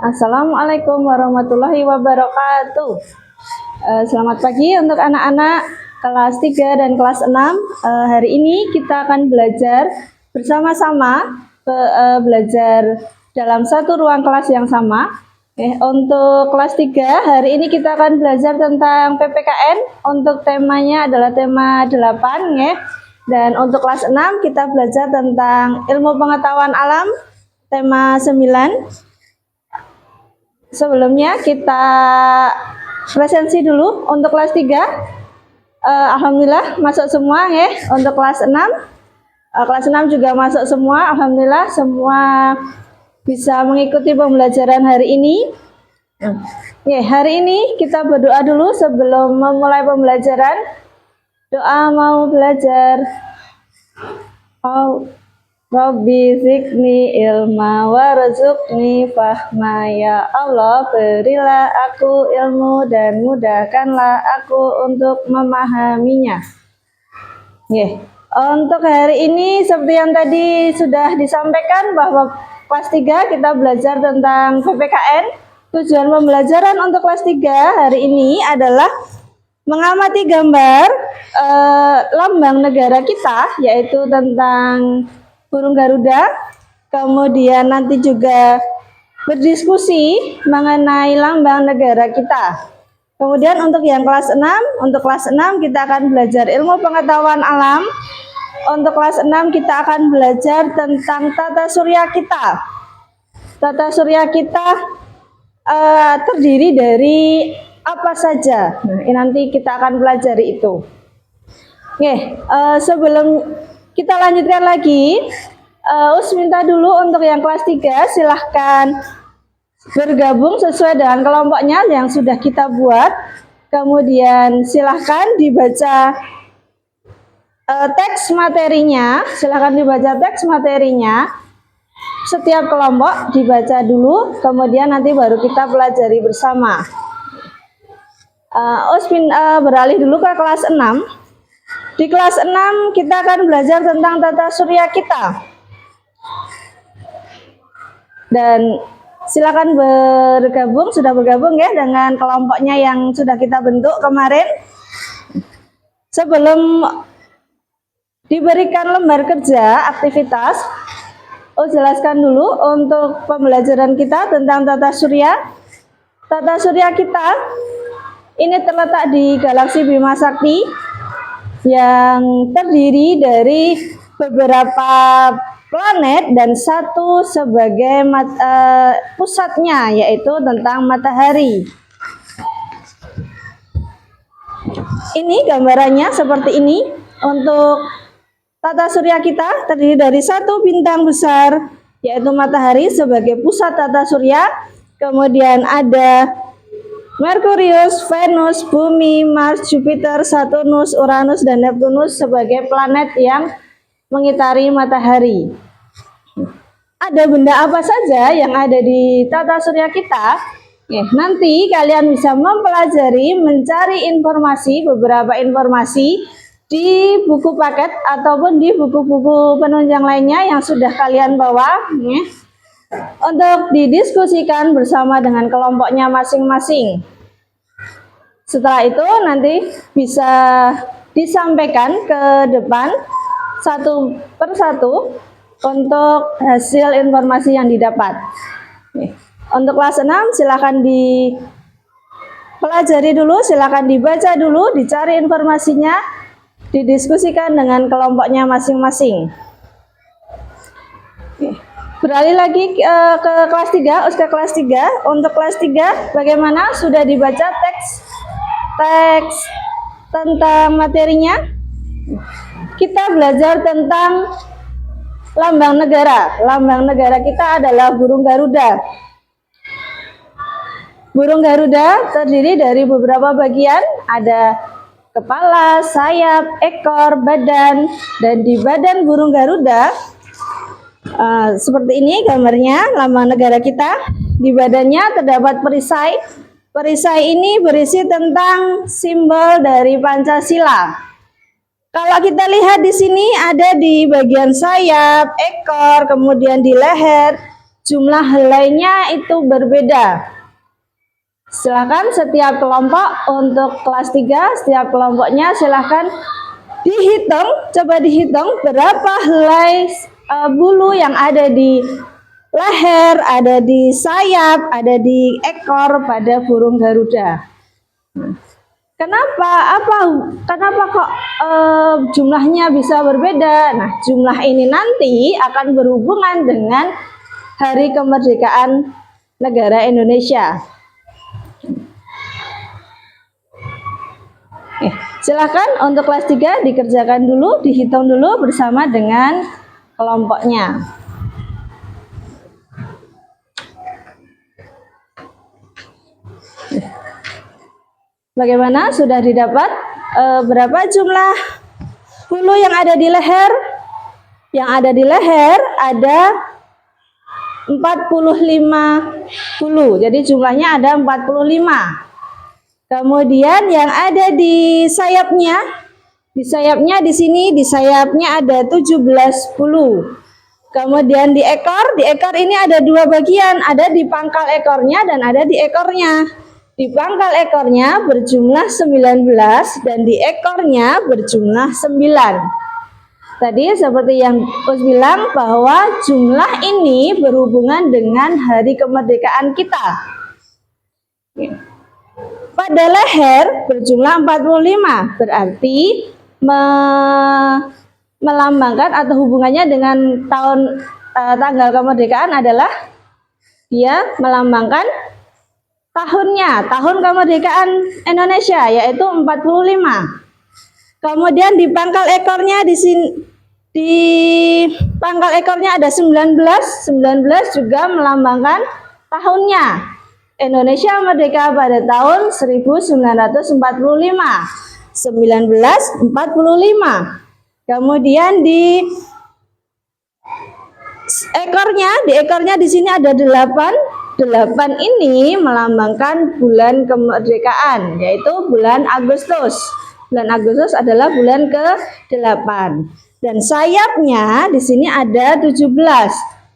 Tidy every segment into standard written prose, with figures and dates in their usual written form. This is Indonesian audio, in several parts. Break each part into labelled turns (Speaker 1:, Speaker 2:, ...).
Speaker 1: Assalamualaikum warahmatullahi wabarakatuh. Selamat pagi untuk anak-anak kelas 3 dan kelas 6. Hari ini kita akan belajar bersama-sama, belajar dalam satu ruang kelas yang sama. Untuk kelas 3 hari ini kita akan belajar tentang PPKN. Untuk temanya adalah tema 8 ya. Dan untuk kelas 6 kita belajar tentang ilmu pengetahuan alam tema 9. Sebelumnya kita presensi dulu untuk kelas 3. Alhamdulillah masuk semua ya. Untuk kelas 6, kelas 6 juga masuk semua. Alhamdulillah semua bisa mengikuti pembelajaran hari ini. Ya, hari ini kita berdoa dulu sebelum memulai pembelajaran. Doa mau belajar. Rabbi zidni ilma warzuqni fahma, ya Allah berilah aku ilmu dan mudahkanlah aku untuk memahaminya. Untuk hari ini seperti yang tadi sudah disampaikan bahwa kelas 3 kita belajar tentang PPKN. Tujuan pembelajaran untuk kelas 3 hari ini adalah mengamati gambar lambang negara kita, yaitu tentang burung Garuda. Kemudian nanti juga berdiskusi mengenai lambang negara kita. Kemudian untuk yang kelas 6, untuk kelas 6 kita akan belajar ilmu pengetahuan alam. Untuk kelas 6 kita akan belajar tentang tata surya kita. Tata surya kita terdiri dari apa saja. Nah, nanti kita akan pelajari itu. Sebelum kita lanjutkan lagi, minta dulu untuk yang kelas 3 silahkan bergabung sesuai dengan kelompoknya yang sudah kita buat. Kemudian silahkan dibaca teks materinya, setiap kelompok dibaca dulu, kemudian nanti baru kita pelajari bersama. Beralih dulu ke kelas 6. Di kelas 6 kita akan belajar tentang tata surya kita. Dan silakan sudah bergabung ya dengan kelompoknya yang sudah kita bentuk kemarin. Sebelum diberikan lembar kerja aktivitas, jelaskan dulu untuk pembelajaran kita tentang tata surya. Tata surya kita ini terletak di galaksi Bima Sakti yang terdiri dari beberapa planet dan satu sebagai pusatnya, yaitu tentang matahari. Ini gambarannya seperti ini. Untuk tata surya kita terdiri dari satu bintang besar, yaitu matahari sebagai pusat tata surya. Kemudian ada Merkurius, Venus, Bumi, Mars, Jupiter, Saturnus, Uranus, dan Neptunus sebagai planet yang mengitari matahari. Ada benda apa saja yang ada di tata surya kita? Nanti kalian bisa mempelajari, mencari beberapa informasi di buku paket ataupun di buku-buku penunjang lainnya yang sudah kalian bawa. Untuk didiskusikan bersama dengan kelompoknya masing-masing. Setelah itu nanti bisa disampaikan ke depan satu persatu untuk hasil informasi yang didapat. Untuk kelas 6 silakan dipelajari dulu, silakan dibaca dulu, dicari informasinya, didiskusikan dengan kelompoknya masing-masing. Beralih lagi ke kelas 3, kelas 3. Untuk kelas 3 bagaimana? Sudah dibaca teks tentang materinya? Kita belajar tentang lambang negara. Lambang negara kita adalah burung Garuda. Burung Garuda terdiri dari beberapa bagian, ada kepala, sayap, ekor, badan, dan di badan burung Garuda seperti ini gambarnya lambang negara kita. Di badannya terdapat perisai. Perisai ini berisi tentang simbol dari Pancasila. Kalau kita lihat di sini ada di bagian sayap, ekor, kemudian di leher, jumlah helainya itu berbeda. Silakan setiap kelompok untuk kelas 3, setiap kelompoknya silakan dihitung, coba dihitung berapa helai bulu yang ada di leher, ada di sayap, ada di ekor pada burung Garuda. Kenapa kok jumlahnya bisa berbeda? Nah, jumlah ini nanti akan berhubungan dengan hari kemerdekaan negara Indonesia. Silakan untuk kelas 3 dikerjakan dulu, dihitung dulu bersama dengan kelompoknya. Bagaimana? Sudah didapat berapa jumlah bulu yang ada di leher? Yang ada di leher ada 45 bulu. Jadi jumlahnya ada 45. Kemudian yang ada di sayapnya di sini di sayapnya ada 17 bulu. Kemudian di ekor ini ada dua bagian, ada di pangkal ekornya dan ada di ekornya. Di pangkal ekornya berjumlah 19 dan di ekornya berjumlah 9. Tadi seperti yang Us bilang bahwa jumlah ini berhubungan dengan hari kemerdekaan kita. Pada leher berjumlah 45, berarti melambangkan atau hubungannya dengan tanggal kemerdekaan adalah dia melambangkan tahunnya, tahun kemerdekaan Indonesia, yaitu 45. Kemudian di pangkal ekornya di pangkal ekornya ada 19 juga melambangkan tahunnya. Indonesia merdeka pada tahun 1945. 1945. Kemudian di ekornya di sini ada 8. 8 ini melambangkan bulan kemerdekaan, yaitu bulan Agustus. Bulan Agustus adalah bulan ke-8. Dan sayapnya di sini ada 17.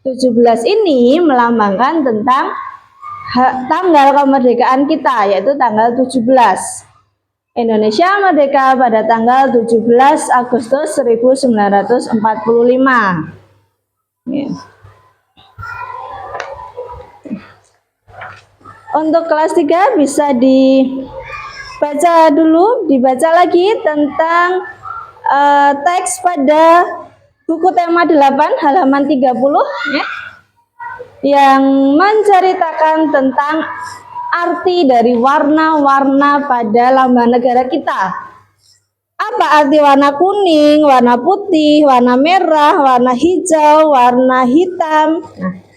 Speaker 1: 17 ini melambangkan tentang tanggal kemerdekaan kita, yaitu tanggal 17. Indonesia merdeka pada tanggal 17 Agustus 1945. Untuk kelas 3 bisa dibaca lagi tentang teks pada buku tema 8 halaman 30 ya, yang menceritakan tentang arti dari warna-warna pada lambang negara kita. Apa arti warna kuning, warna putih, warna merah, warna hijau, warna hitam? Nah,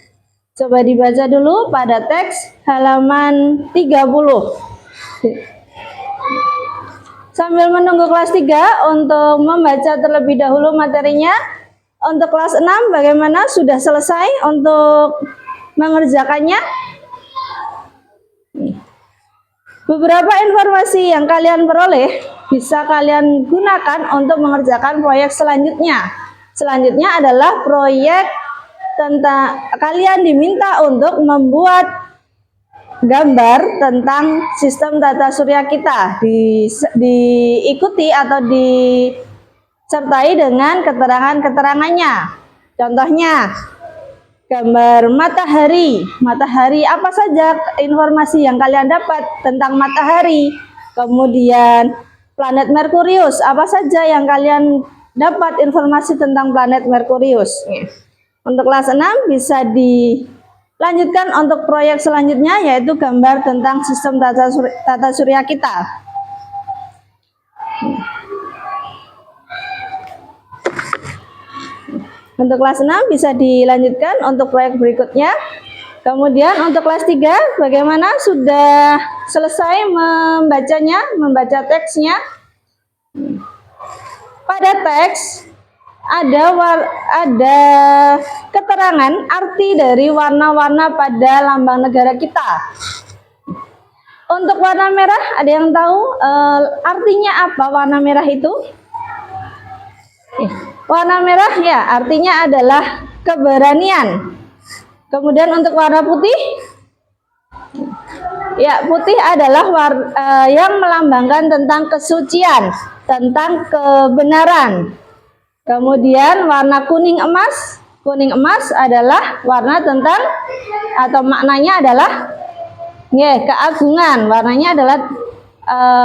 Speaker 1: coba dibaca dulu pada teks halaman 30. Sambil menunggu kelas 3 untuk membaca terlebih dahulu materinya, untuk kelas 6 bagaimana? Sudah selesai untuk mengerjakannya? Beberapa informasi yang kalian peroleh bisa kalian gunakan untuk mengerjakan proyek selanjutnya. Selanjutnya adalah proyek tentang kalian diminta untuk membuat gambar tentang sistem tata surya kita, diikuti atau disertai dengan keterangan-keterangannya. Contohnya gambar matahari. Matahari, apa saja informasi yang kalian dapat tentang matahari? Kemudian planet Merkurius, apa saja yang kalian dapat informasi tentang planet Merkurius? Untuk kelas 6 bisa dilanjutkan untuk proyek selanjutnya, yaitu gambar tentang sistem tata surya kita. Untuk kelas 6 bisa dilanjutkan untuk proyek berikutnya. Kemudian untuk kelas 3 bagaimana? Sudah selesai membacanya, membaca teksnya? Pada teks ada keterangan arti dari warna-warna pada lambang negara kita. Untuk warna merah, ada yang tahu artinya apa warna merah itu? Warna merah ya artinya adalah keberanian. Kemudian untuk warna putih, ya putih adalah yang melambangkan tentang kesucian, tentang kebenaran. Kemudian warna kuning emas adalah warna tentang atau maknanya adalah keagungan. Warnanya adalah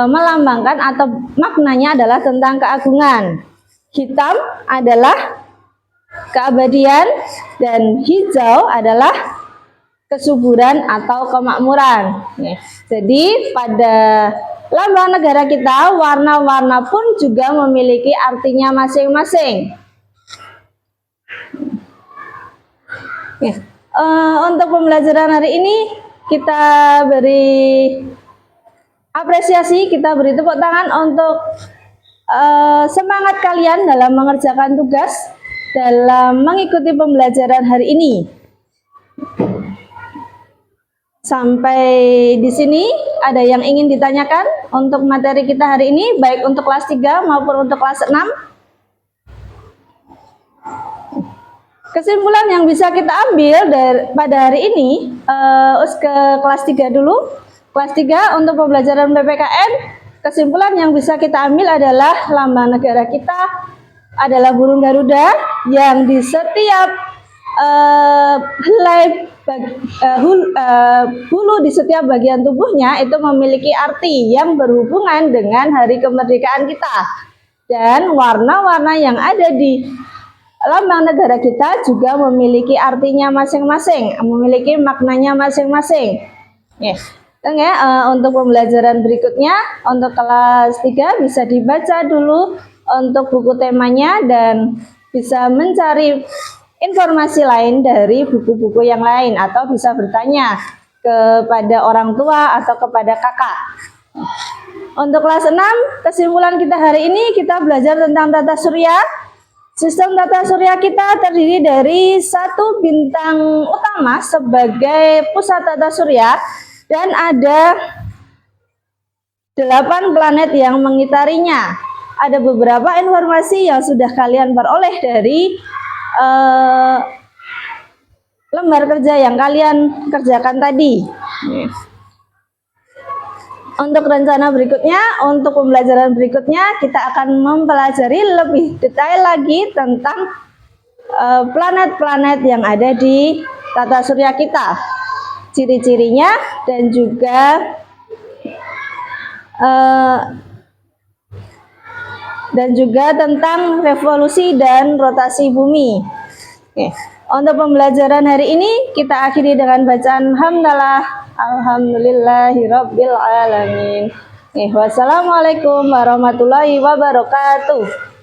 Speaker 1: melambangkan atau maknanya adalah tentang keagungan. Hitam adalah keabadian dan hijau adalah kesuburan atau kemakmuran. Jadi pada lambang negara kita, warna-warna pun juga memiliki artinya masing-masing. Untuk pembelajaran hari ini kita beri apresiasi, kita beri tepuk tangan untuk semangat kalian dalam mengerjakan tugas, dalam mengikuti pembelajaran hari ini. Sampai di sini ada yang ingin ditanyakan untuk materi kita hari ini, baik untuk kelas 3 maupun untuk kelas 6? Kesimpulan yang bisa kita ambil pada hari ini, ke kelas 3 dulu. Kelas 3 untuk pembelajaran PPKN, kesimpulan yang bisa kita ambil adalah lambang negara kita adalah burung Garuda yang di setiap helai bulu di setiap bagian tubuhnya itu memiliki arti yang berhubungan dengan hari kemerdekaan kita. Dan warna-warna yang ada di lambang negara kita juga memiliki artinya masing-masing, memiliki maknanya masing-masing. Untuk pembelajaran berikutnya, untuk kelas 3 bisa dibaca dulu untuk buku temanya dan bisa mencari informasi lain dari buku-buku yang lain atau bisa bertanya kepada orang tua atau kepada kakak. Untuk kelas 6, kesimpulan kita hari ini kita belajar tentang tata surya. Sistem tata surya kita terdiri dari 1 bintang utama sebagai pusat tata surya dan ada 8 planet yang mengitarinya. Ada beberapa informasi yang sudah kalian peroleh dari lembar kerja yang kalian kerjakan tadi. Untuk rencana berikutnya, untuk pembelajaran berikutnya kita akan mempelajari lebih detail lagi tentang planet-planet yang ada di tata surya kita, ciri-cirinya dan juga tentang revolusi dan rotasi bumi. Untuk pembelajaran hari ini kita akhiri dengan bacaan hamdalah. Alhamdulillahirabbil alamin. Wassalamualaikum warahmatullahi wabarakatuh.